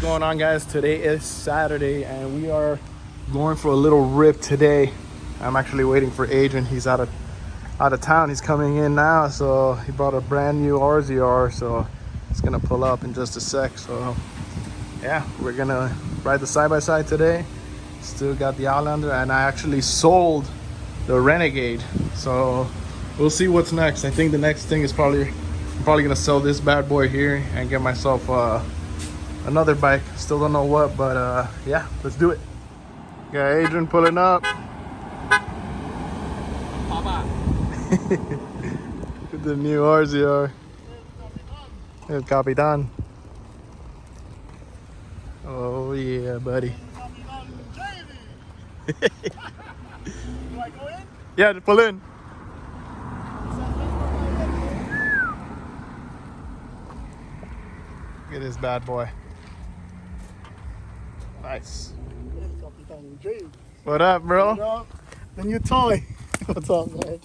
going on, guys? Today is Saturday and we are going for a little rip today. I'm actually waiting for Adrian. He's out of town. He's coming in now, so he brought a brand new RZR, so he's gonna pull up in just a sec. So yeah, we're gonna ride the side-by-side today. Still got the Outlander, and I actually sold the Renegade, so we'll see what's next. I think the next thing is I'm probably gonna sell this bad boy here and get myself another bike. Still don't know what, but yeah, let's do it. Got Adrian pulling up. With the new RZR. El Capitan. Oh yeah, buddy. Do I go in? Yeah, just pull in. Look at this bad boy. Nice. What up, bro? What up? The new toy. What's up, man?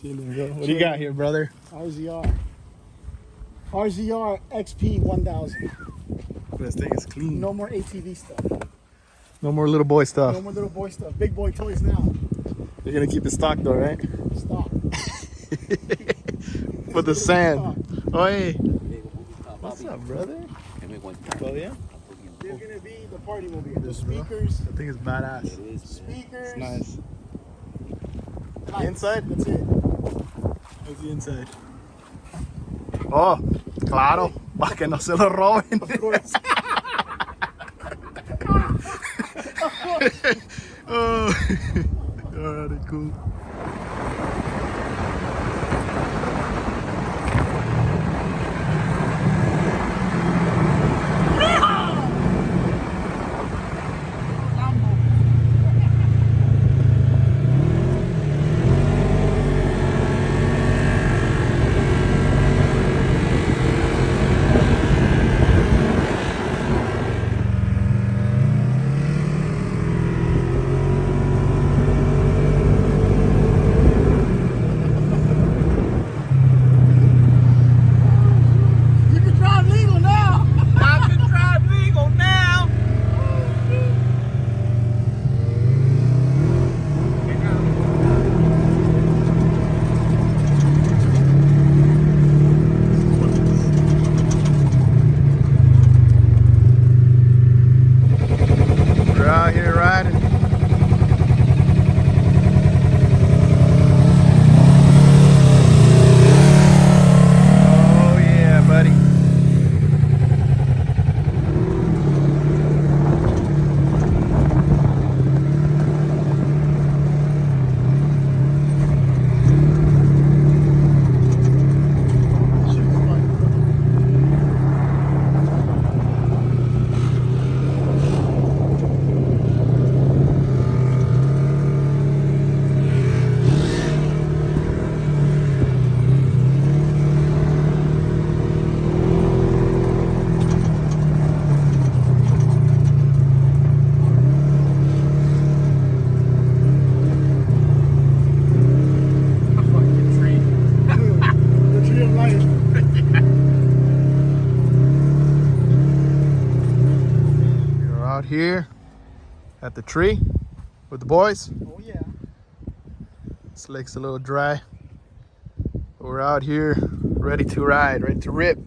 What do you got here, brother? RZR. RZR XP 1000. This thing is clean. No more ATV stuff. No more little boy stuff. No more little boy stuff. Big boy toys now. You're gonna keep it stocked though, right? Stop. For the sand. Oh, hey. What's up, brother? Oh, yeah? There's gonna be the party mobile. The This, bro. speakers. I think it's badass. Speakers. It's nice. Lights. Inside? That's it. How's the inside? Oh, claro. Para que no se lo roben. Of course. Oh. Alright, cool. You can drive legal now. I can drive legal now. We're out here riding. Oh yeah, buddy. The tree of life. We're out here at the tree with the boys. Oh yeah. This lake's a little dry. We're out here ready to ride, ready to rip.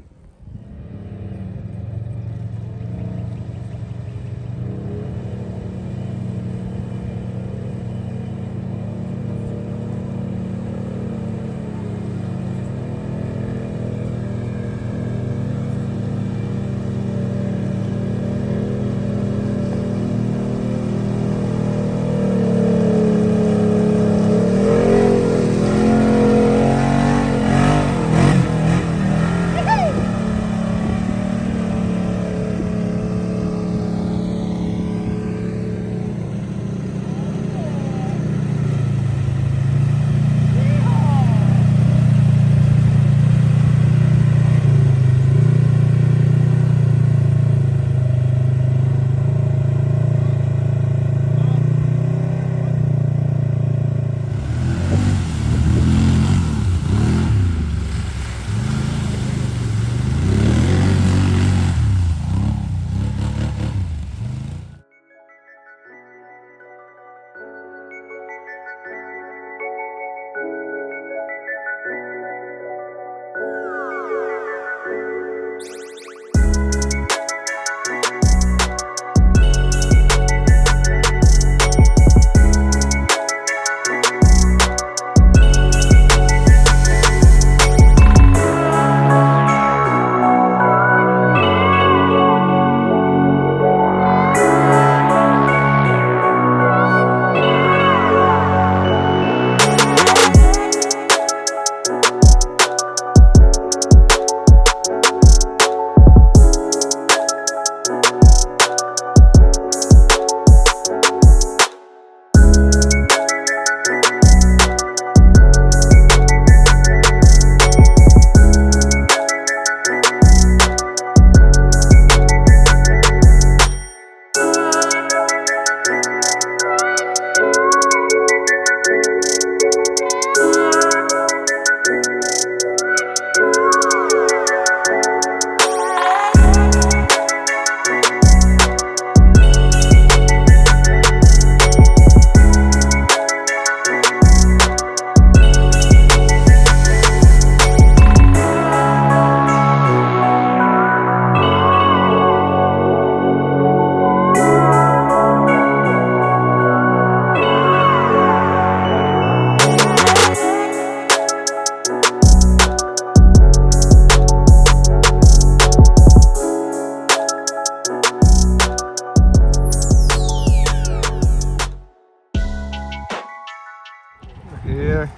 here.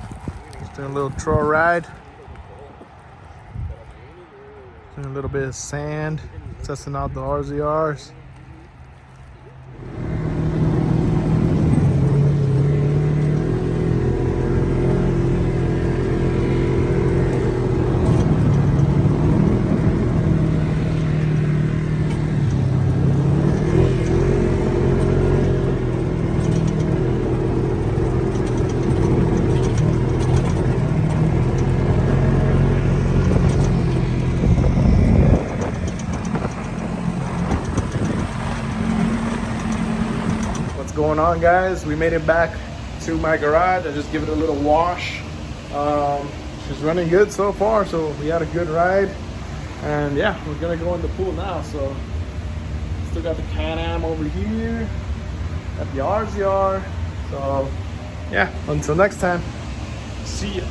Just doing a little trail ride. Doing a little bit of sand. Testing out the RZRs. Going on, guys, we made it back to my garage. I just give it a little wash. She's running good so far, so we had a good ride, and yeah, we're gonna go in the pool now. So still got the Can-Am over here, got the RZR. So yeah, until next time, see ya.